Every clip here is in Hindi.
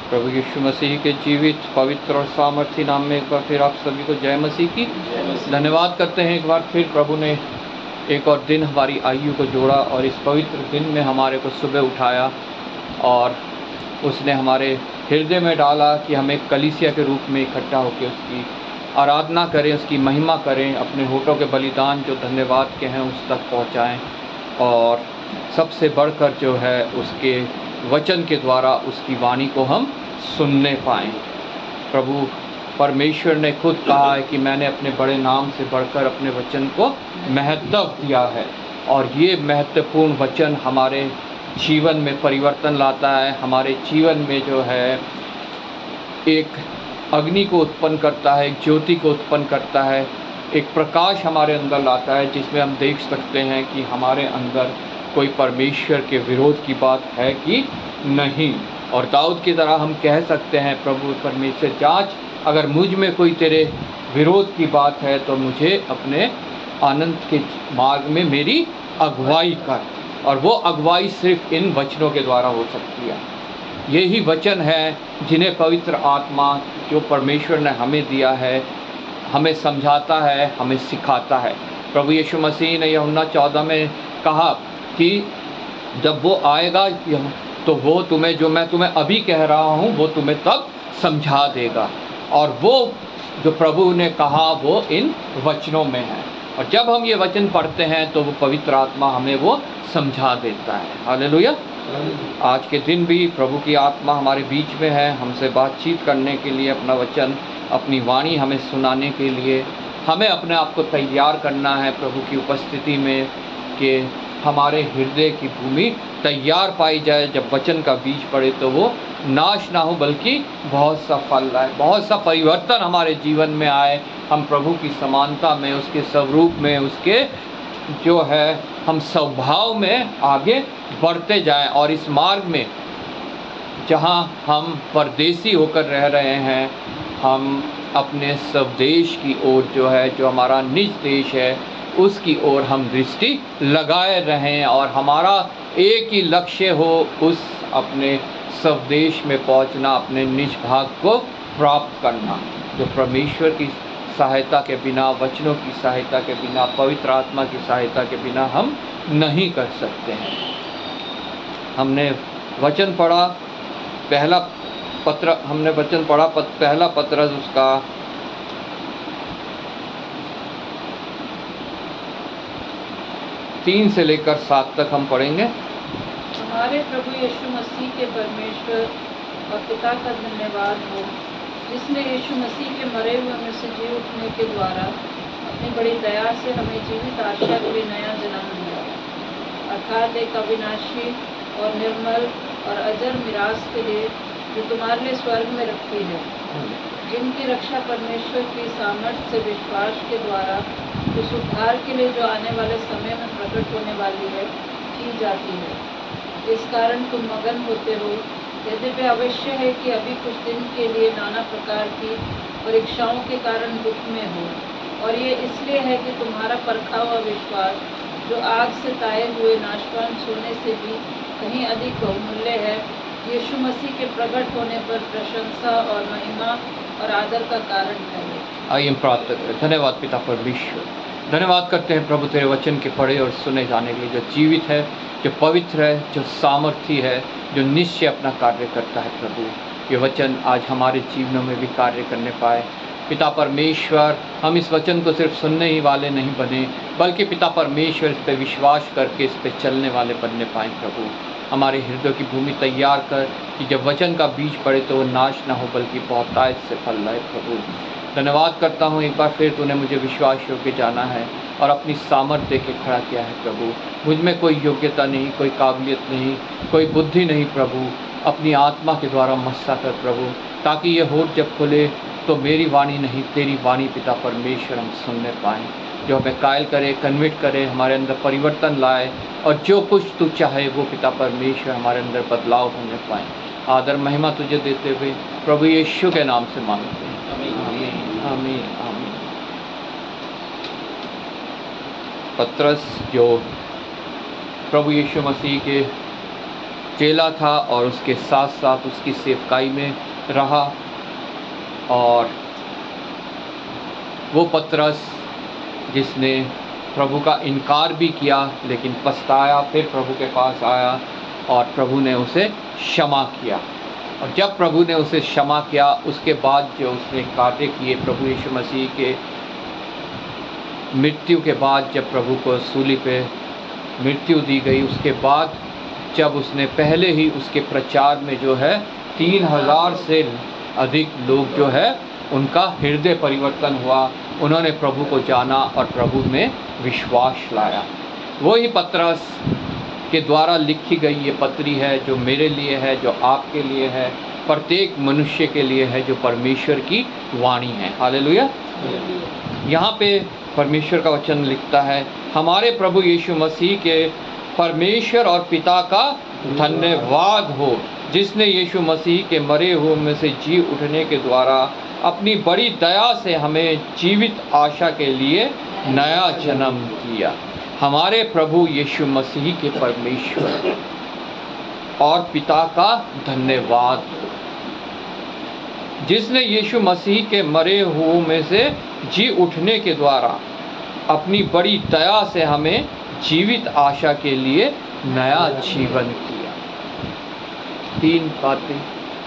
प्रभु यीशु मसीह के जीवित पवित्र और सामर्थी नाम में एक बार फिर आप सभी को जय मसीह की धन्यवाद करते हैं। एक बार फिर प्रभु ने एक और दिन हमारी आयु को जोड़ा और इस पवित्र दिन में हमारे को सुबह उठाया और उसने हमारे हृदय में डाला कि हम एक कलीसिया के रूप में इकट्ठा होकर उसकी आराधना करें, उसकी महिमा करें, अपने होठों के बलिदान जो धन्यवाद के हैं उस तक पहुँचाएँ और सबसे बढ़कर जो है उसके वचन के द्वारा उसकी वाणी को हम सुनने पाएँ। प्रभु परमेश्वर ने खुद कहा है कि मैंने अपने बड़े नाम से बढ़कर अपने वचन को महत्व दिया है और ये महत्वपूर्ण वचन हमारे जीवन में परिवर्तन लाता है, हमारे जीवन में जो है एक अग्नि को उत्पन्न करता है, एक ज्योति को उत्पन्न करता है, एक प्रकाश हमारे अंदर लाता है जिसमें हम देख सकते हैं कि हमारे अंदर कोई परमेश्वर के विरोध की बात है कि नहीं। और दाऊद की तरह हम कह सकते हैं, प्रभु परमेश्वर जांच, अगर मुझ में कोई तेरे विरोध की बात है तो मुझे अपने आनंद के मार्ग में मेरी अगुवाई कर। और वो अगुवाई सिर्फ इन वचनों के द्वारा हो सकती है। यही वचन है जिन्हें पवित्र आत्मा जो परमेश्वर ने हमें दिया है हमें समझाता है, हमें सिखाता है। प्रभु यीशु मसीह ने यूहन्ना 14 में कहा कि जब वो आएगा तो वो तुम्हें जो मैं तुम्हें अभी कह रहा हूँ वो तुम्हें तब समझा देगा। और वो जो प्रभु ने कहा वो इन वचनों में है और जब हम ये वचन पढ़ते हैं तो वो पवित्र आत्मा हमें वो समझा देता है। हालेलुया। आज के दिन भी प्रभु की आत्मा हमारे बीच में है, हमसे बातचीत करने के लिए, अपना वचन, अपनी वाणी हमें सुनाने के लिए। हमें अपने आप को तैयार करना है प्रभु की उपस्थिति में कि हमारे हृदय की भूमि तैयार पाई जाए। जब वचन का बीज पड़े तो वो नाश ना हो बल्कि बहुत सा फल लाए, बहुत सा परिवर्तन हमारे जीवन में आए। हम प्रभु की समानता में, उसके स्वरूप में, उसके जो है हम स्वभाव में आगे बढ़ते जाएं और इस मार्ग में जहां हम परदेसी होकर रह रहे हैं, हम अपने स्वदेश की ओर जो है, जो हमारा निज देश है, उसकी ओर हम दृष्टि लगाए रहें और हमारा एक ही लक्ष्य हो, उस अपने स्वदेश में पहुंचना, अपने निज भाग को प्राप्त करना, जो परमेश्वर की सहायता के बिना, वचनों की सहायता के बिना, पवित्र आत्मा की सहायता के बिना हम नहीं कर सकते हैं। हमने वचन पढ़ा, पहला पत्र हमने वचन पढ़ा, पहला पत्र उसका 3 से लेकर 7 तक हम पढ़ेंगे। हमारे प्रभु यीशु मसीह के परमेश्वर और पिता का धन्यवाद हो, जिसने यीशु मसीह के मरे हुए में से जी उठने के द्वारा अपनी बड़ी दया से हमें जीवित आशा के लिए नया जन्म दिया, अर्थात एक अविनाशी और निर्मल और अजर मिरास के लिए जो तुम्हारे लिए स्वर्ग में रखी है, जिनकी रक्षा परमेश्वर की सामर्थ्य से विश्वास के द्वारा उस उद्धार के लिए जो आने वाले समय में प्रकट होने वाली है की जाती है। इस कारण तुम मगन होते हो, यद्यपि अवश्य है कि अभी कुछ दिन के लिए नाना प्रकार की परीक्षाओं के कारण दुख में हो, और ये इसलिए है कि तुम्हारा परखा हुआ विश्वास, जो आग से ताए हुए नाशवान सोने से भी कहीं अधिक बहुमूल्य है, यीशु मसीह के प्रकट होने पर प्रशंसा और महिमा और आदर का कारण है। आइए हम प्रार्थना करें। धन्यवाद पिता परमेश्वर, धन्यवाद करते हैं प्रभु तेरे वचन के पढ़े और सुने जाने के लिए, जो जीवित है, जो पवित्र है, जो सामर्थी है, जो निश्चय अपना कार्य करता है। प्रभु ये वचन आज हमारे जीवनों में भी कार्य करने पाए। पिता परमेश्वर, हम इस वचन को सिर्फ सुनने ही वाले नहीं बने, बल्कि पिता परमेश्वर इस पर विश्वास करके इस पर चलने वाले बनने पाएँ। प्रभु हमारे हृदय की भूमि तैयार कर कि जब वचन का बीज पड़े तो वो नाश ना हो बल्कि बहुतायत से फल लाए। प्रभु धन्यवाद करता हूँ, एक बार फिर तूने मुझे विश्वास योग्य जाना है और अपनी सामर्थ्य दे के खड़ा किया है। प्रभु मुझ में कोई योग्यता नहीं, कोई काबिलियत नहीं, कोई बुद्धि नहीं। प्रभु अपनी आत्मा के द्वारा मस्सा कर प्रभु, ताकि ये होठ जब खुले तो मेरी वाणी नहीं, तेरी वाणी पिता परमेश्वर हम सुनने पाएँ, जो हमें कायल करे, कन्विट करे, हमारे अंदर परिवर्तन लाए और जो कुछ तू चाहे वो पिता परमेश्वर हमारे अंदर बदलाव होने पाए। आदर महिमा तुझे देते हुए प्रभु यीशु के नाम से मांगते हैं, आमीन आमीन आमीन। पत्रस जो प्रभु यीशु मसीह के चेला था और उसके साथ साथ उसकी सेवकाई में रहा। और वो पतरस जिसने प्रभु का इनकार भी किया लेकिन पछताया, फिर प्रभु के पास आया और प्रभु ने उसे क्षमा किया। और जब प्रभु ने उसे क्षमा किया उसके बाद जो उसने कार्य किए, प्रभु यीशु मसीह के मृत्यु के बाद जब प्रभु को सूली पे मृत्यु दी गई, उसके बाद जब उसने पहले ही उसके प्रचार में जो है 3000 से अधिक लोग जो है उनका हृदय परिवर्तन हुआ, उन्होंने प्रभु को जाना और प्रभु में विश्वास लाया। वही पतरस के द्वारा लिखी गई ये पत्री है जो मेरे लिए है, जो आपके लिए है, प्रत्येक मनुष्य के लिए है, जो परमेश्वर की वाणी है। हालेलुया। यहाँ पे परमेश्वर का वचन लिखता है, हमारे प्रभु यीशु मसीह के परमेश्वर और पिता का धन्यवाद हो, जिसने यीशु मसीह के मरे हुए में से जी उठने के द्वारा अपनी बड़ी दया से हमें जीवित आशा के लिए नया जन्म दिया। हमारे प्रभु यीशु मसीह के परमेश्वर और पिता का धन्यवाद, जिसने यीशु मसीह के मरे हुए में से जी उठने के द्वारा अपनी बड़ी दया से हमें जीवित आशा के लिए नया जीवन दिया। 3 बातें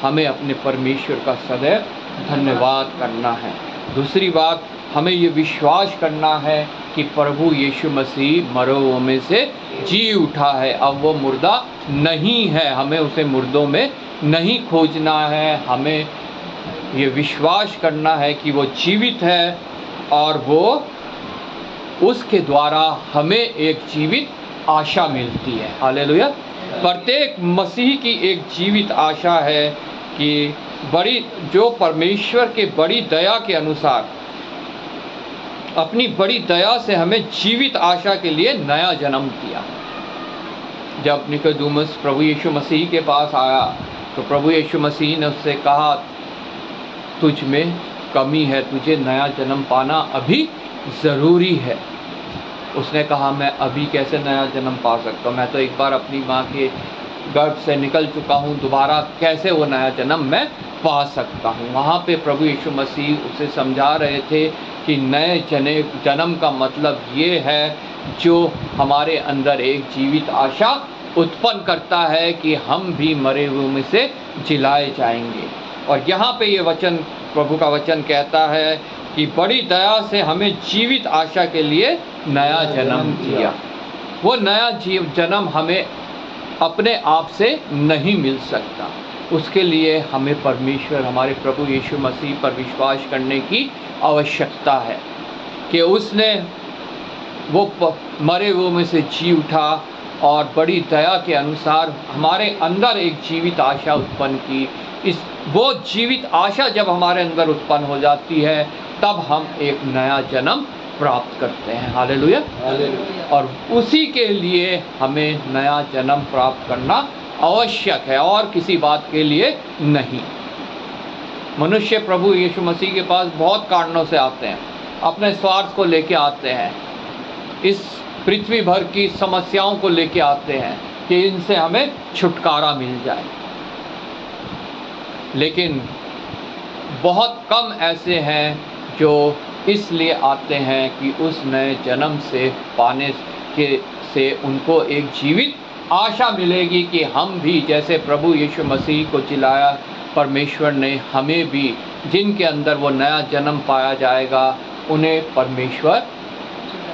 हमें अपने परमेश्वर का सदैव धन्यवाद करना है। दूसरी बात, हमें ये विश्वास करना है कि प्रभु यीशु मसीह मरे हुए में से जी उठा है, अब वो मुर्दा नहीं है, हमें उसे मुर्दों में नहीं खोजना है। हमें ये विश्वास करना है कि वो जीवित है और वो उसके द्वारा हमें एक जीवित आशा मिलती है। हालेलुया। प्रत्येक मसीह की एक जीवित आशा है कि जो परमेश्वर के बड़ी दया के अनुसार अपनी बड़ी दया से हमें जीवित आशा के लिए नया जन्म दिया। जब निकोदेमुस प्रभु यीशु मसीह के पास आया तो प्रभु यीशु मसीह ने उससे कहा, तुझ में कमी है, तुझे नया जन्म पाना अभी ज़रूरी है। उसने कहा, मैं अभी कैसे नया जन्म पा सकता हूँ, मैं तो एक बार अपनी माँ के गर्भ से निकल चुका हूँ, दोबारा कैसे वो नया जन्म मैं पा सकता हूँ। वहाँ पे प्रभु यीशु मसीह उसे समझा रहे थे कि नए जन्म का मतलब ये है जो हमारे अंदर एक जीवित आशा उत्पन्न करता है कि हम भी मरे हुए में से जिलाए जाएंगे। और यहाँ पे ये वचन, प्रभु का वचन कहता है कि बड़ी दया से हमें जीवित आशा के लिए नया जन्म दिया। वो नया जन्म हमें अपने आप से नहीं मिल सकता, उसके लिए हमें परमेश्वर हमारे प्रभु यीशु मसीह पर विश्वास करने की आवश्यकता है कि उसने वो मरे हुए में से जी उठा और बड़ी दया के अनुसार हमारे अंदर एक जीवित आशा उत्पन्न की। वो जीवित आशा जब हमारे अंदर उत्पन्न हो जाती है तब हम एक नया जन्म प्राप्त करते हैं। हालेलुया। और उसी के लिए हमें नया जन्म प्राप्त करना आवश्यक है और किसी बात के लिए नहीं। मनुष्य प्रभु यीशु मसीह के पास बहुत कारणों से आते हैं, अपने स्वार्थ को लेके आते हैं, इस पृथ्वी भर की समस्याओं को लेके आते हैं कि इनसे हमें छुटकारा मिल जाए। लेकिन बहुत कम ऐसे हैं जो इसलिए आते हैं कि उस नए जन्म से पाने से उनको एक जीवित आशा मिलेगी कि हम भी जैसे प्रभु यीशु मसीह को जिलाया परमेश्वर ने, हमें भी जिनके अंदर वो नया जन्म पाया जाएगा उन्हें परमेश्वर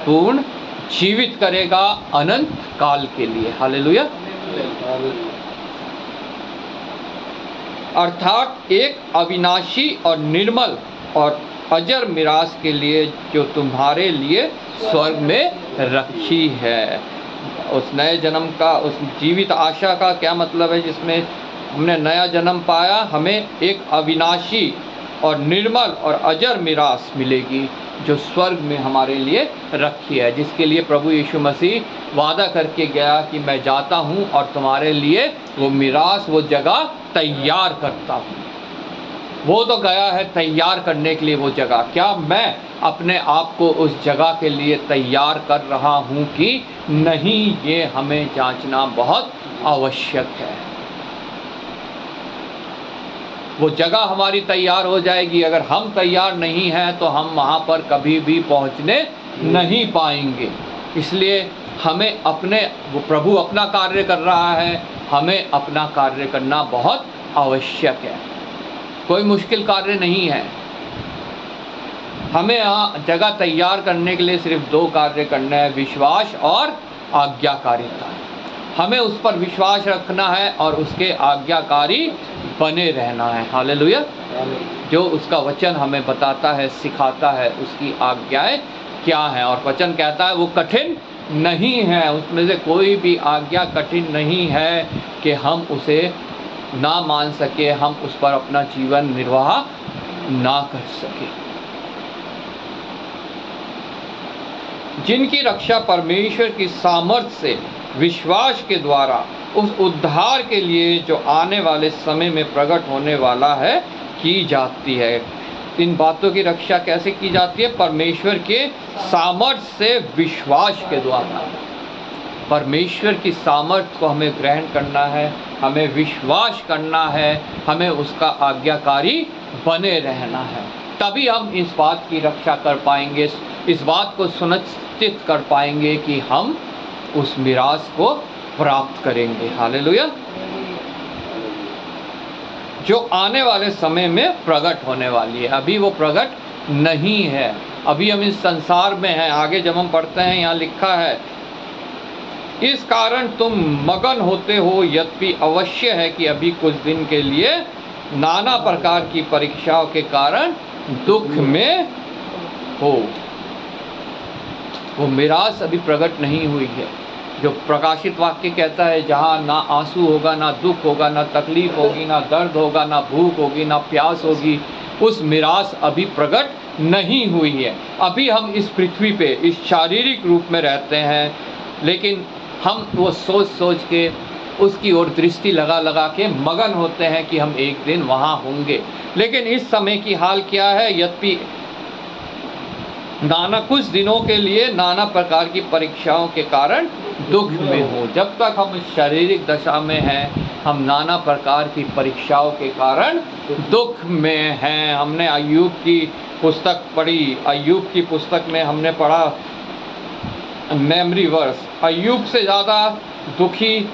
पूर्ण जीवित करेगा अनंत काल के लिए। हालेलुया। अर्थात एक अविनाशी और निर्मल और अजर मिरास के लिए जो तुम्हारे लिए स्वर्ग में रखी है। उस नए जन्म का, उस जीवित आशा का क्या मतलब है? जिसमें हमने नया जन्म पाया, हमें एक अविनाशी और निर्मल और अजर मिरास मिलेगी जो स्वर्ग में हमारे लिए रखी है, जिसके लिए प्रभु यीशु मसीह वादा करके गया कि मैं जाता हूँ और तुम्हारे लिए वो मिरास, वो जगह तैयार करता हूँ। वो तो गया है तैयार करने के लिए वो जगह, क्या मैं अपने आप को उस जगह के लिए तैयार कर रहा हूँ कि नहीं? ये हमें जांचना बहुत आवश्यक है। वो जगह हमारी तैयार हो जाएगी। अगर हम तैयार नहीं हैं तो हम वहाँ पर कभी भी पहुँचने नहीं पाएंगे। इसलिए हमें अपने, वो प्रभु अपना कार्य कर रहा है, हमें अपना कार्य करना बहुत आवश्यक है। कोई मुश्किल कार्य नहीं है। हमें यहाँ जगह तैयार करने के लिए सिर्फ 2 कार्य करना है, विश्वास और आज्ञाकारिता। हमें उस पर विश्वास रखना है और उसके आज्ञाकारी बने रहना है। हालेलुया। जो उसका वचन हमें बताता है, सिखाता है, उसकी आज्ञाएं क्या हैं। और वचन कहता है वो कठिन नहीं है, उसमें से कोई भी आज्ञा कठिन नहीं है कि हम उसे ना मान सके, हम उस पर अपना जीवन निर्वाह ना कर सके। जिनकी रक्षा परमेश्वर की सामर्थ्य से विश्वास के द्वारा उस उद्धार के लिए जो आने वाले समय में प्रकट होने वाला है की जाती है। इन बातों की रक्षा कैसे की जाती है? परमेश्वर के सामर्थ्य से विश्वास के द्वारा। परमेश्वर की सामर्थ्य को हमें ग्रहण करना है, हमें विश्वास करना है, हमें उसका आज्ञाकारी बने रहना है। तभी हम इस बात की रक्षा कर पाएंगे, इस बात को सुनिश्चित कर पाएंगे कि हम उस मिरास को प्राप्त करेंगे। हालेलुया। जो आने वाले समय में प्रकट होने वाली है, अभी वो प्रकट नहीं है। अभी हम इस संसार में हैं। आगे जब हम पढ़ते हैं, यहाँ लिखा है, इस कारण तुम मगन होते हो, यद्यपि अवश्य है कि अभी कुछ दिन के लिए नाना प्रकार की परीक्षाओं के कारण दुख में हो। वो मिरास अभी प्रकट नहीं हुई है। जो प्रकाशित वाक्य कहता है, जहाँ ना आंसू होगा, ना दुख होगा, ना तकलीफ होगी, ना दर्द होगा, ना भूख होगी, ना प्यास होगी, उस मिरास अभी प्रकट नहीं हुई है। अभी हम इस पृथ्वी पे इस शारीरिक रूप में रहते हैं, लेकिन हम वो सोच सोच के, उसकी ओर दृष्टि लगा लगा के मगन होते हैं कि हम एक दिन वहाँ होंगे। लेकिन इस समय की हाल क्या है? यद्यपि नाना कुछ दिनों के लिए नाना प्रकार की परीक्षाओं के कारण दुख में हो। जब तक हम शारीरिक दशा में हैं, हम नाना प्रकार की परीक्षाओं के कारण दुख में हैं। हमने अय्यूब की पुस्तक पढ़ी। अय्यूब की पुस्तक में हमने पढ़ा मेमोरी वर्स, अय्यूब से ज़्यादा दुखी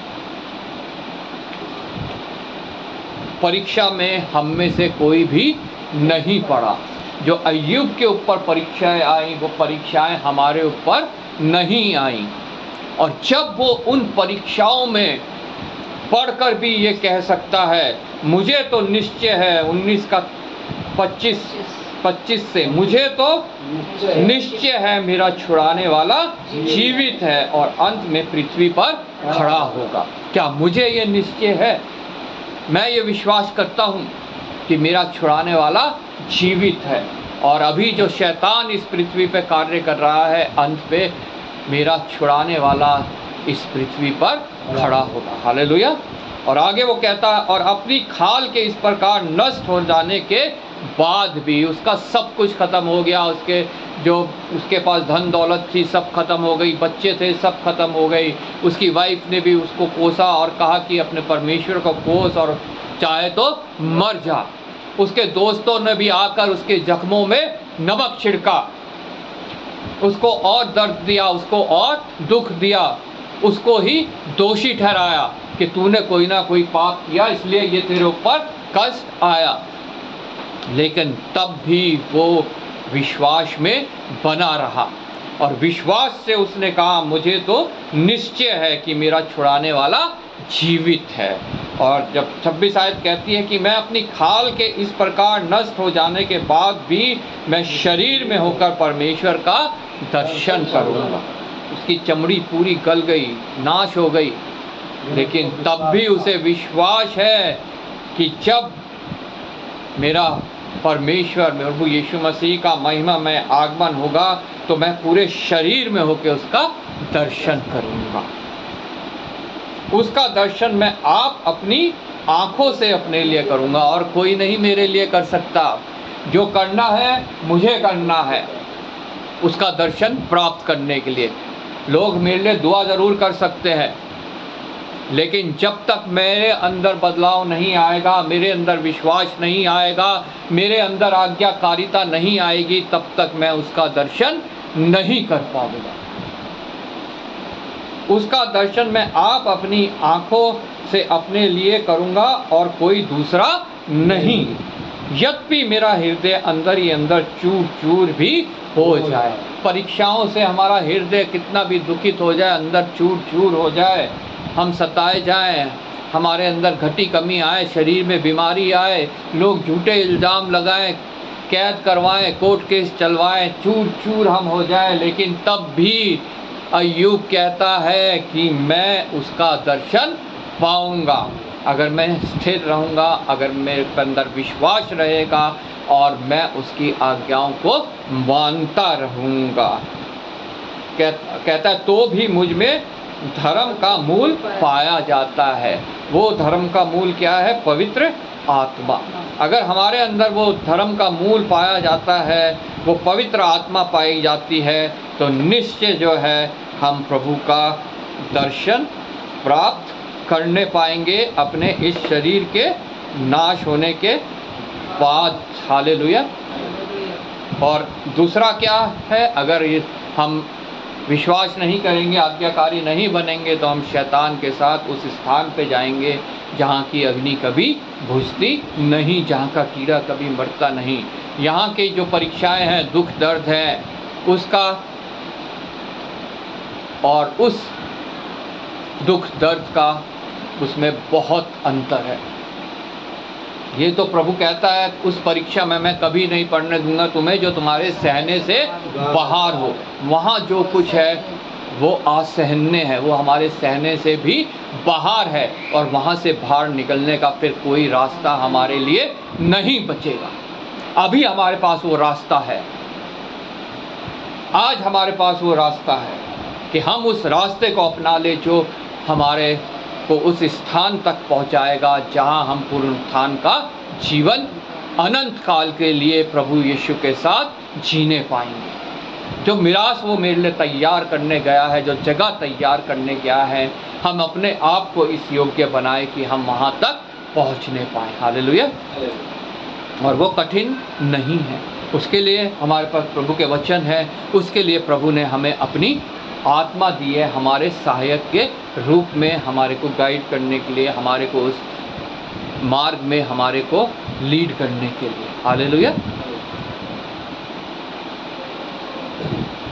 परीक्षा में हम में से कोई भी नहीं पड़ा। जो अय्यूब के ऊपर परीक्षाएं आई, वो परीक्षाएं हमारे ऊपर नहीं आई। और जब वो उन परीक्षाओं में पढ़कर भी ये कह सकता है, मुझे तो निश्चय है, 19:25 से, मुझे तो निश्चय है मेरा छुड़ाने वाला जीवित है और अंत में पृथ्वी पर खड़ा होगा। क्या मुझे ये निश्चय है? मैं ये विश्वास करता हूँ कि मेरा छुड़ाने वाला जीवित है। और अभी जो शैतान इस पृथ्वी पे कार्य कर रहा है, अंत पे मेरा छुड़ाने वाला इस पृथ्वी पर खड़ा होगा। हालेलुया। और आगे वो कहता है, और अपनी खाल के इस प्रकार नष्ट हो जाने के बाद भी, उसका सब कुछ खत्म हो गया, उसके जो उसके पास धन दौलत थी सब खत्म हो गई, बच्चे थे सब खत्म हो गई, उसकी वाइफ ने भी उसको कोसा और कहा कि अपने परमेश्वर को कोस और चाहे तो मर जा। उसके दोस्तों ने भी आकर उसके जख्मों में नमक छिड़का, उसको और दर्द दिया, उसको और दुख दिया, उसको ही दोषी ठहराया कि तूने कोई ना कोई पाप किया, इसलिए ये तेरे ऊपर कष्ट आया। लेकिन तब भी वो विश्वास में बना रहा और विश्वास से उसने कहा, मुझे तो निश्चय है कि मेरा छुड़ाने वाला जीवित है। और जब 26 आयत कहती है कि मैं अपनी खाल के इस प्रकार नष्ट हो जाने के बाद भी मैं शरीर में होकर परमेश्वर का दर्शन करूँगा। उसकी चमड़ी पूरी गल गई, नाश हो गई, लेकिन तब भी उसे विश्वास है कि जब मेरा परमेश्वर में प्रभु यीशु मसीह का महिमा में आगमन होगा तो मैं पूरे शरीर में होकर उसका दर्शन करूँगा। उसका दर्शन मैं आप अपनी आँखों से अपने लिए करूँगा और कोई नहीं मेरे लिए कर सकता। जो करना है मुझे करना है उसका दर्शन प्राप्त करने के लिए। लोग मेरे लिए दुआ ज़रूर कर सकते हैं, लेकिन जब तक मेरे अंदर बदलाव नहीं आएगा, मेरे अंदर विश्वास नहीं आएगा, मेरे अंदर आज्ञाकारिता नहीं आएगी, तब तक मैं उसका दर्शन नहीं कर पाऊंगा। उसका दर्शन मैं आप अपनी आंखों से अपने लिए करूंगा और कोई दूसरा नहीं। यद्यपि मेरा हृदय अंदर ही अंदर चूर चूर भी हो जाए, परीक्षाओं से हमारा हृदय कितना भी दुखित हो जाए, अंदर चूर चूर हो जाए, हम सताए जाएं, हमारे अंदर घटी कमी आए, शरीर में बीमारी आए, लोग झूठे इल्ज़ाम लगाएं, कैद करवाएं, कोर्ट केस चलवाएं, चूर चूर हम हो जाएं, लेकिन तब भी अय्यूब कहता है कि मैं उसका दर्शन पाऊंगा अगर मैं स्थिर रहूंगा, अगर मेरे अंदर विश्वास रहेगा और मैं उसकी आज्ञाओं को मानता रहूंगा। कहता है तो भी मुझ में धर्म का मूल पाया जाता है। वो धर्म का मूल क्या है? पवित्र आत्मा। अगर हमारे अंदर वो धर्म का मूल पाया जाता है, वो पवित्र आत्मा पाई जाती है, तो निश्चय जो है हम प्रभु का दर्शन प्राप्त करने पाएंगे अपने इस शरीर के नाश होने के बाद। हालेलुया। और दूसरा क्या है? अगर हम विश्वास नहीं करेंगे, आज्ञाकारी नहीं बनेंगे, तो हम शैतान के साथ उस स्थान पे जाएंगे जहाँ की अग्नि कभी बुझती नहीं, जहाँ का कीड़ा कभी मरता नहीं। यहाँ की जो परीक्षाएं हैं, दुख दर्द है, उसका और उस दुख दर्द का उसमें बहुत अंतर है। ये तो प्रभु कहता है उस परीक्षा में मैं कभी नहीं पढ़ने दूंगा तुम्हें जो तुम्हारे सहने से बाहर हो। वहाँ जो कुछ है वो असहनीय है, वो हमारे सहने से भी बाहर है, और वहाँ से बाहर निकलने का फिर कोई रास्ता हमारे लिए नहीं बचेगा। अभी हमारे पास वो रास्ता है, आज हमारे पास वो रास्ता है कि हम उस रास्ते को अपना ले जो हमारे को उस स्थान तक पहुंचाएगा जहां हम पुनरुत्थान का जीवन अनंत काल के लिए प्रभु यीशु के साथ जीने पाएंगे। जो मिरास वो मेरे लिए तैयार करने गया है, जो जगह तैयार करने गया है, हम अपने आप को इस योग्य बनाए कि हम वहां तक पहुंचने पाएं। हालेलुया। और वो कठिन नहीं है, उसके लिए हमारे पास प्रभु के वचन है, उसके लिए प्रभु ने हमें अपनी आत्मा दी है, हमारे सहायक के रूप में, हमारे को गाइड करने के लिए, हमारे को उस मार्ग में हमारे को लीड करने के लिए। हालेलुया।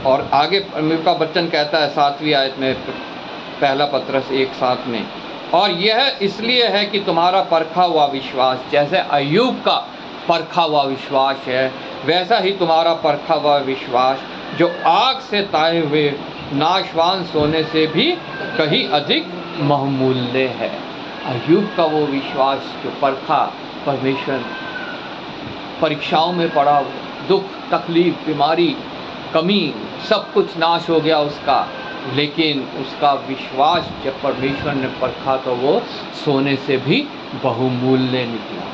और आगे परमेश्वर का वचन कहता है 7वीं आयत में, पहला पत्रस 1:7 में, और यह इसलिए है कि तुम्हारा परखा हुआ विश्वास, जैसे अय्यूब का परखा हुआ विश्वास है, वैसा ही तुम्हारा परखा हुआ विश्वास जो आग से ताए हुए नाशवान सोने से भी कहीं अधिक बहुमूल्य है। अय्यूब का वो विश्वास जो परखा, परमेश्वर परीक्षाओं में पड़ा, दुख तकलीफ बीमारी कमी सब कुछ नाश हो गया उसका, लेकिन उसका विश्वास जब परमेश्वर ने परखा तो वो सोने से भी बहुमूल्य निकला।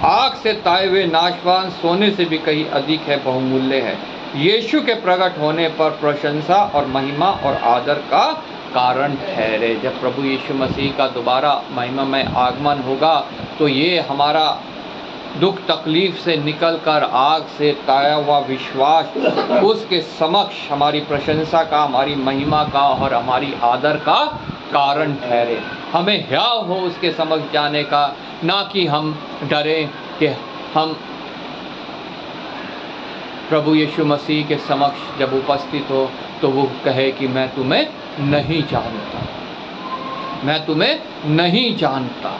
आग से ताए हुए नाशवान सोने से भी कहीं अधिक है, बहुमूल्य है। यीशु के प्रकट होने पर प्रशंसा और महिमा और आदर का कारण ठहरे। जब प्रभु यीशु मसीह का दोबारा महिमा में आगमन होगा तो ये हमारा दुख तकलीफ से निकलकर आग से ताया हुआ विश्वास उसके समक्ष हमारी प्रशंसा का, हमारी महिमा का और हमारी आदर का कारण ठहरे। हमें ह्याव हो उसके समक्ष जाने का, ना कि हम डरें कि हम प्रभु यीशु मसीह के समक्ष जब उपस्थित हो तो वो कहे कि मैं तुम्हें नहीं जानता, मैं तुम्हें नहीं जानता।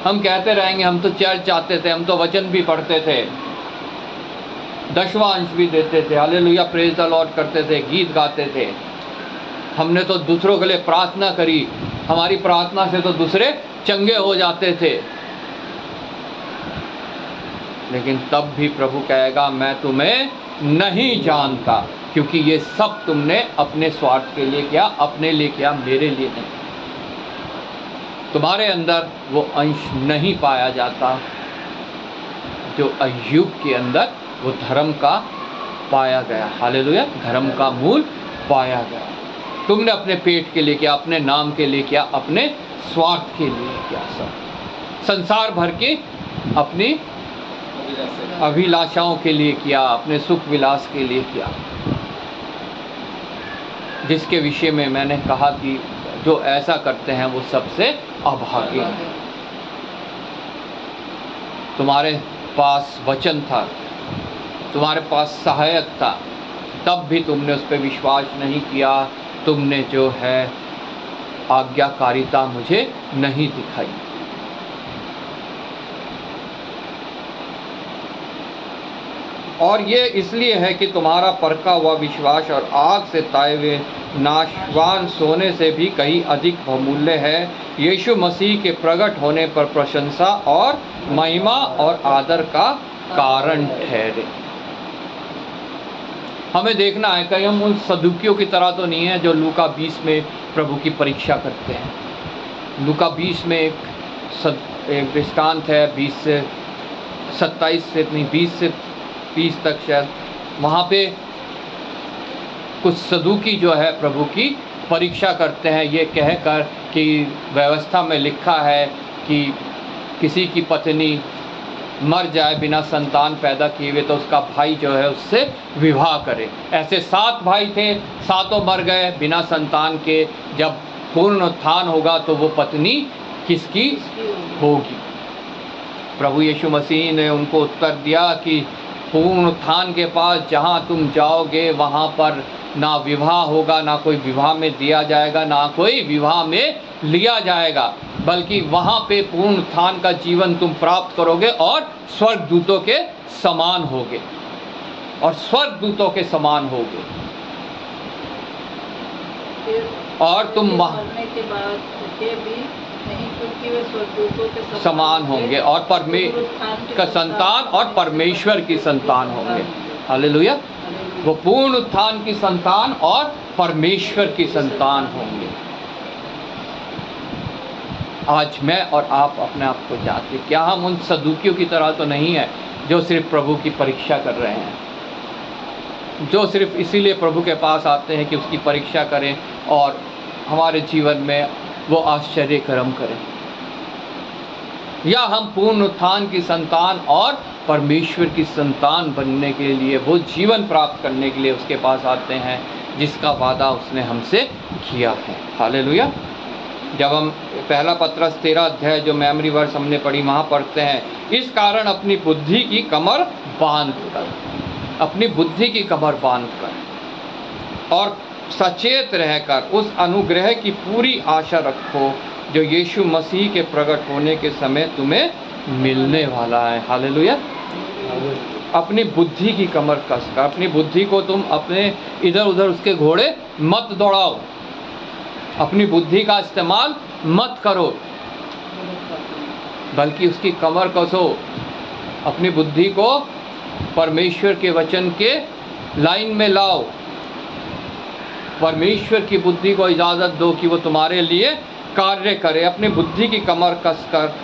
हम कहते रहेंगे हम तो चर्च जाते थे, हम तो वचन भी पढ़ते थे, दशवां अंश भी देते थे, हालेलुया प्रेज द लॉर्ड करते थे, गीत गाते थे, हमने तो दूसरों के लिए प्रार्थना करी, हमारी प्रार्थना से तो दूसरे चंगे हो जाते थे। लेकिन तब भी प्रभु कहेगा मैं तुम्हें नहीं जानता, क्योंकि ये सब तुमने अपने स्वार्थ के लिए किया, अपने लिए किया, मेरे लिए नहीं। तुम्हारे अंदर वो अंश नहीं पाया जाता जो अय्यूब के अंदर वो धर्म का पाया गया। हालेलुया, धर्म का मूल पाया गया। तुमने अपने पेट के लिए किया, अपने नाम के लिए किया, अपने स्वार्थ के लिए किया, सब संसार भर के अपनी अभिलाषाओं के लिए किया, अपने सुख विलास के लिए किया, जिसके विषय में मैंने कहा कि जो ऐसा करते हैं वो सबसे अभागे हैं। तुम्हारे पास वचन था, तुम्हारे पास सहायक था, तब भी तुमने उस पर विश्वास नहीं किया, तुमने जो है आज्ञाकारिता मुझे नहीं दिखाई। और ये इसलिए है कि तुम्हारा परखा हुआ विश्वास और आग से ताए हुए नाशवान सोने से भी कहीं अधिक बहुमूल्य है, यीशु मसीह के प्रकट होने पर प्रशंसा और महिमा और आदर का कारण ठहरे। हमें देखना है कि हम उन सदुकियों की तरह तो नहीं है जो लूका 20 में प्रभु की परीक्षा करते हैं। लूका 20 में एक दृष्टांत है, 20 से 30 तक शायद, वहाँ पे कुछ सदुकी जो है प्रभु की परीक्षा करते हैं, ये कहकर कि व्यवस्था में लिखा है कि किसी की पत्नी मर जाए बिना संतान पैदा किए हुए तो उसका भाई जो है उससे विवाह करे। ऐसे 7 भाई थे, 7 मर गए बिना संतान के। जब पुनरुत्थान होगा तो वो पत्नी किसकी होगी? प्रभु यीशु मसीह ने उनको उत्तर दिया कि पुनरुत्थान के पास जहाँ तुम जाओगे वहाँ पर ना विवाह होगा, ना कोई विवाह में दिया जाएगा, ना कोई विवाह में लिया जाएगा, बल्कि वहाँ पे पुनरुत्थान का जीवन तुम प्राप्त करोगे और स्वर्गदूतों के समान होगे, और स्वर्गदूतों के समान होगे। और तुम मरने के बाद भी नहीं, क्योंकि वे स्वर्गदूतों के समान होंगे और का संतान और परमेश्वर की संतान होंगे। हालेलुया। वो पूर्ण उत्थान की संतान और परमेश्वर की संतान होंगे। आज मैं और आप अपने आप को जाते, क्या हम उन सदुकियों की तरह तो नहीं है जो सिर्फ प्रभु की परीक्षा कर रहे हैं, जो सिर्फ इसीलिए प्रभु के पास आते हैं कि उसकी परीक्षा करें और हमारे जीवन में वो आश्चर्य कर्म करें? या हम पूर्ण उत्थान की संतान और परमेश्वर की संतान बनने के लिए, वो जीवन प्राप्त करने के लिए उसके पास आते हैं जिसका वादा उसने हमसे किया है। हालेलुया। जब हम पहला पत्रस 13 अध्याय जो मेमोरी वर्स हमने पढ़ी वहाँ पढ़ते हैं, इस कारण अपनी बुद्धि की कमर बांध कर, अपनी बुद्धि की कमर बांध कर और सचेत रहकर उस अनुग्रह की पूरी आशा रखो जो यीशु मसीह के प्रकट होने के समय तुम्हें मिलने वाला है। हालेलुया। अपनी बुद्धि की कमर कसकर, अपनी बुद्धि को तुम अपने इधर उधर उसके घोड़े मत दौड़ाओ, अपनी बुद्धि का इस्तेमाल मत करो, बल्कि उसकी कमर कसो। अपनी बुद्धि को परमेश्वर के वचन के लाइन में लाओ। परमेश्वर की बुद्धि को इजाज़त दो कि वो तुम्हारे लिए कार्य करे। अपनी बुद्धि की कमर कसकर,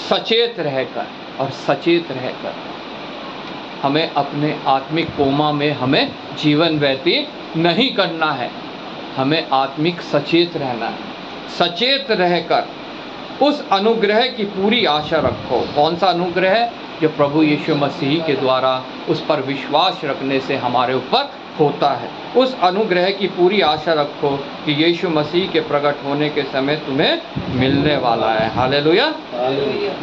सचेत रहकर, और सचेत रहकर हमें अपने आत्मिक कोमा में हमें जीवन व्यतीत नहीं करना है, हमें आत्मिक सचेत रहना है। सचेत रहकर उस अनुग्रह की पूरी आशा रखो। कौन सा अनुग्रह? जो प्रभु यीशु मसीह के द्वारा उस पर विश्वास रखने से हमारे ऊपर होता है। उस अनुग्रह की पूरी आशा रखो कि यीशु मसीह के प्रकट होने के समय तुम्हें मिलने वाला है। हालेलुया।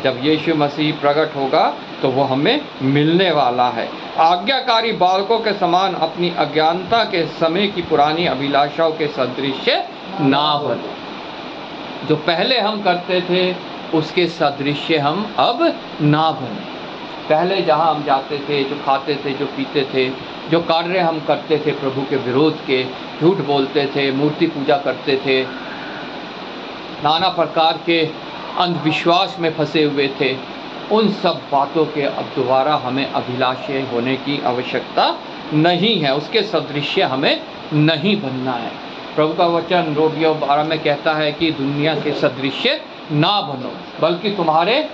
जब यीशु मसीह प्रकट होगा तो वो हमें मिलने वाला है। आज्ञाकारी बालकों के समान अपनी अज्ञानता के समय की पुरानी अभिलाषाओं के सदृश ना बनो। जो पहले हम करते थे उसके सदृश हम अब ना बने। पहले जहाँ हम जाते थे, जो खाते थे, जो पीते थे, जो कार्य हम करते थे प्रभु के विरोध के, झूठ बोलते थे, मूर्ति पूजा करते थे, नाना प्रकार के अंधविश्वास में फंसे हुए थे, उन सब बातों के अब दोबारा हमें अभिलाषी होने की आवश्यकता नहीं है। उसके सदृश हमें नहीं बनना है। प्रभु का वचन रोमियो 12 में कहता है कि दुनिया के सदृश ना बनो, बल्कि तुम्हारे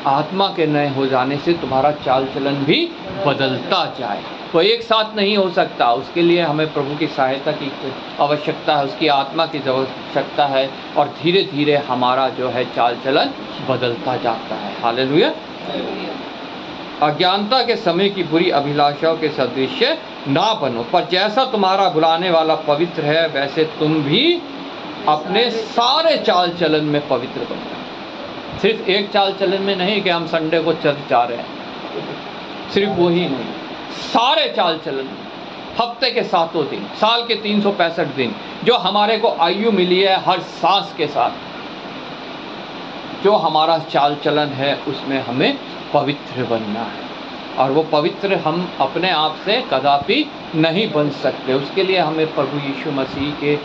आत्मा के नए हो जाने से तुम्हारा चाल चलन भी बदलता जाए। वो एक साथ नहीं हो सकता। उसके लिए हमें प्रभु की सहायता की आवश्यकता है, उसकी आत्मा की आवश्यकता है, और धीरे धीरे हमारा जो है चाल चलन बदलता जाता है। हालेलुया। अज्ञानता के समय की बुरी अभिलाषाओं के सदृश ना बनो, पर जैसा तुम्हारा बुलाने वाला पवित्र है वैसे तुम भी अपने सारे चाल चलन में पवित्र बनो। सिर्फ एक चाल चलन में नहीं कि हम संडे को चर्च जा रहे हैं, सिर्फ वही नहीं, सारे चाल चलन, हफ्ते के 7 दिन, साल के 365 दिन, जो हमारे को आयु मिली है, हर सांस के साथ जो हमारा चाल चलन है उसमें हमें पवित्र बनना है। और वो पवित्र हम अपने आप से कदापि नहीं बन सकते। उसके लिए हमें प्रभु यीशु मसीह के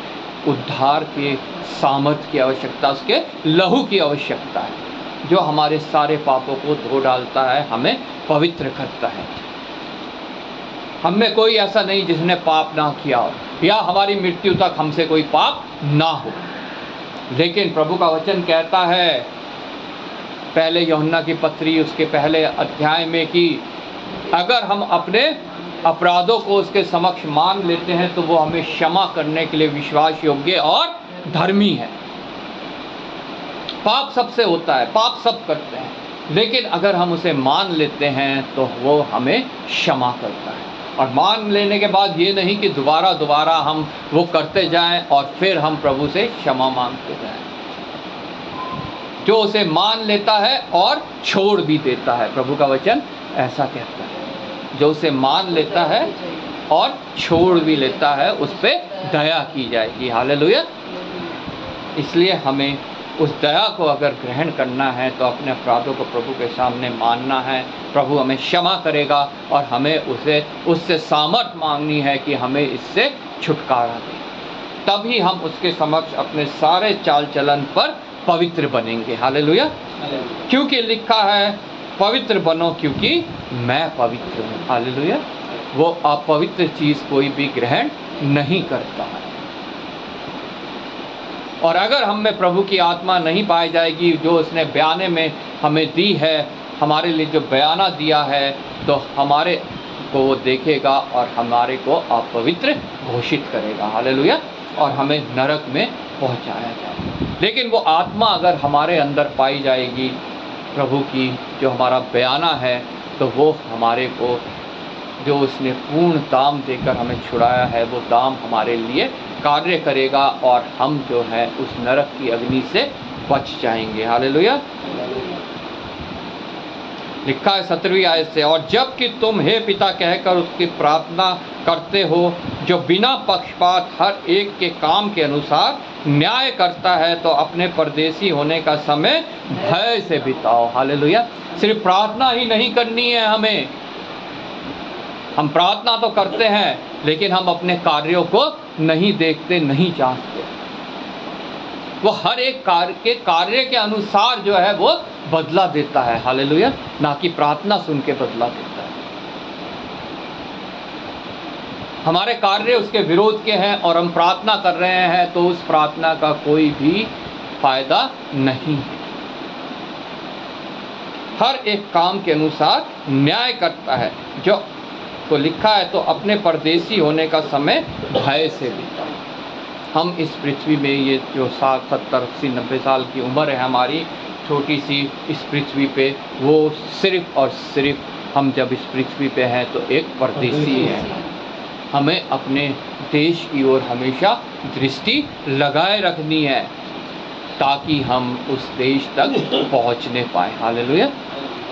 उद्धार के सामर्थ की आवश्यकता, उसके लहू की आवश्यकता है, जो हमारे सारे पापों को धो डालता है, हमें पवित्र करता है। हम में कोई ऐसा नहीं जिसने पाप ना किया हो, या हमारी मृत्यु तक हमसे कोई पाप ना हो। लेकिन प्रभु का वचन कहता है, पहले यूहन्ना की पत्री उसके पहले अध्याय में, कि अगर हम अपने अपराधों को उसके समक्ष मान लेते हैं तो वो हमें क्षमा करने के लिए विश्वास योग्य और धर्मी है। पाप सबसे होता है, पाप सब करते हैं, लेकिन अगर हम उसे मान लेते हैं तो वो हमें क्षमा करता है। और मान लेने के बाद ये नहीं कि दोबारा दोबारा हम वो करते जाएं और फिर हम प्रभु से क्षमा मांगते जाएं। जो उसे मान लेता है और छोड़ भी देता है, प्रभु का वचन ऐसा कहता है, जो उसे मान लेता है और छोड़ भी लेता है, उस पे दया की जाएगी। हालेलुया। इसलिए हमें उस दया को अगर ग्रहण करना है तो अपने अपराधों को प्रभु के सामने मानना है। प्रभु हमें क्षमा करेगा और हमें उससे सामर्थ मांगनी है कि हमें इससे छुटकारा दे। तभी हम उसके समक्ष अपने सारे चाल चलन पर पवित्र बनेंगे। हालेलुया। क्योंकि लिखा है, पवित्र बनो क्योंकि मैं पवित्र हूँ। हालेलुया। वो अपवित्र चीज़ कोई भी ग्रहण नहीं करता है। और अगर हम में प्रभु की आत्मा नहीं पाई जाएगी, जो उसने बयाने में हमें दी है, हमारे लिए जो बयाना दिया है, तो हमारे को वो देखेगा और हमारे को अपवित्र घोषित करेगा। हालेलुया। और हमें नरक में पहुंचाया जाएगा। लेकिन वो आत्मा अगर हमारे अंदर पाई जाएगी, प्रभु की जो हमारा बयाना है, तो वो हमारे को, जो उसने पूर्ण दाम देकर हमें छुड़ाया है, वो दाम हमारे लिए कार्य करेगा और हम जो है उस नरक की अग्नि से बच जाएंगे। हालेलुया। लिखा है 17वीं आयत से, और जब कि तुम हे पिता कहकर उसकी प्रार्थना करते हो, जो बिना पक्षपात हर एक के काम के अनुसार न्याय करता है, तो अपने परदेसी होने का समय भय से बिताओ। हालेलुया। सिर्फ प्रार्थना ही नहीं करनी है हमें, हम प्रार्थना तो करते हैं लेकिन हम अपने कार्यों को नहीं देखते, नहीं जांचते। वो हर एक कार्य के अनुसार जो है वो बदला देता है। हालेलुया। ना कि प्रार्थना सुन के बदला देता है। हमारे कार्य उसके विरोध के हैं और हम प्रार्थना कर रहे हैं, तो उस प्रार्थना का कोई भी फायदा नहीं है। हर एक काम के अनुसार न्याय करता है, जो तो लिखा है, तो अपने परदेसी होने का समय भय से बीता। हम इस पृथ्वी में, ये जो 60, 70, 80, 90 साल की उम्र है हमारी, छोटी सी इस पृथ्वी पे, वो सिर्फ और सिर्फ हम जब इस पृथ्वी पे हैं तो एक परदेसी है। हमें अपने देश की ओर हमेशा दृष्टि लगाए रखनी है, ताकि हम उस देश तक पहुंचने पाएँ। हालेलुया।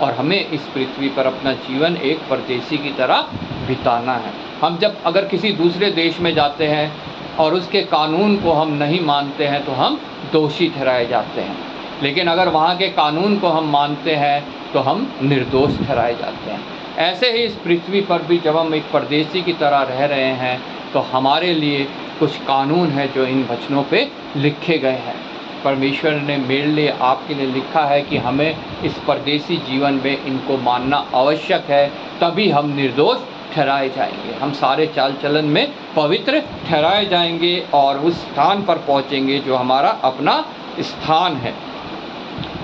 और हमें इस पृथ्वी पर अपना जीवन एक परदेसी की तरह बिताना है। हम जब अगर किसी दूसरे देश में जाते हैं और उसके कानून को हम नहीं मानते हैं, तो हम दोषी ठहराए जाते हैं। लेकिन अगर वहाँ के कानून को हम मानते हैं तो हम निर्दोष ठहराए जाते हैं। ऐसे ही इस पृथ्वी पर भी जब हम एक परदेसी की तरह रह रहे हैं, तो हमारे लिए कुछ कानून है जो इन वचनों पे लिखे गए हैं। परमेश्वर ने मेरे लिए, आपके लिए लिखा है कि हमें इस परदेसी जीवन में इनको मानना आवश्यक है, तभी हम निर्दोष ठहराए जाएंगे। हम सारे चाल चलन में पवित्र ठहराए जाएंगे और उस स्थान पर पहुंचेंगे जो हमारा अपना स्थान है।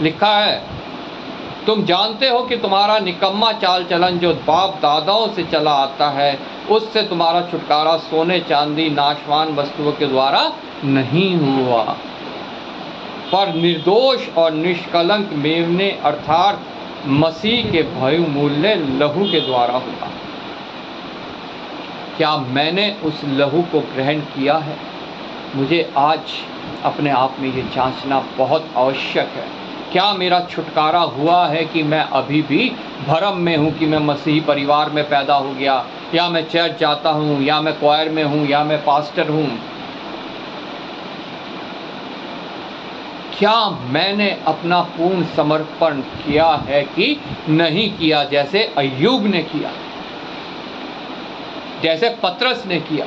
लिखा है तुम जानते हो कि तुम्हारा निकम्मा चाल चलन जो बाप दादाओं से चला आता है, उससे तुम्हारा छुटकारा सोने चांदी नाशवान वस्तुओं के द्वारा नहीं हुआ, पर निर्दोष और निष्कलंक मेमने अर्थात मसीह के बहुमूल्य लहू के द्वारा हुआ। क्या मैंने उस लहू को ग्रहण किया है? मुझे आज अपने आप में ये जांचना बहुत आवश्यक है। क्या मेरा छुटकारा हुआ है कि मैं अभी भी भरम में हूँ कि मैं मसीही परिवार में पैदा हो गया, या मैं चर्च जाता हूँ, या मैं क्वायर में हूँ, या मैं पास्टर हूँ? क्या मैंने अपना पूर्ण समर्पण किया है कि नहीं किया, जैसे अय्यूब ने किया, जैसे पतरस ने किया?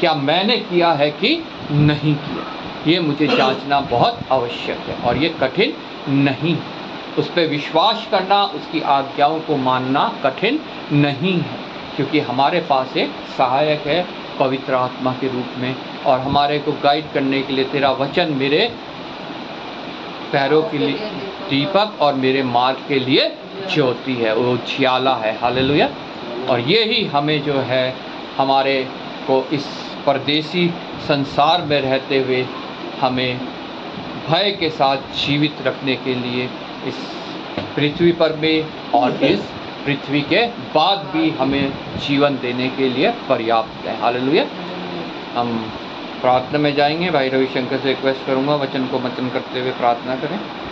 क्या मैंने किया है कि नहीं किया? ये मुझे जांचना बहुत आवश्यक है, और ये कठिन नहीं। उस पर विश्वास करना, उसकी आज्ञाओं को मानना कठिन नहीं है, क्योंकि हमारे पास एक सहायक है पवित्र आत्मा के रूप में, और हमारे को गाइड करने के लिए तेरा वचन मेरे पैरों के लिए दीपक और मेरे मार्ग के लिए ज्योति है, वो उजियाला है। हालेलुया। और ये ही हमें जो है हमारे को इस परदेसी संसार में रहते हुए हमें भय के साथ जीवित रखने के लिए इस पृथ्वी पर भी और इस पृथ्वी के बाद भी हमें जीवन देने के लिए पर्याप्त है। हालेलुया। हम प्रार्थना में जाएंगे। भाई रविशंकर से रिक्वेस्ट करूंगा वचन को मंथन करते हुए प्रार्थना करें।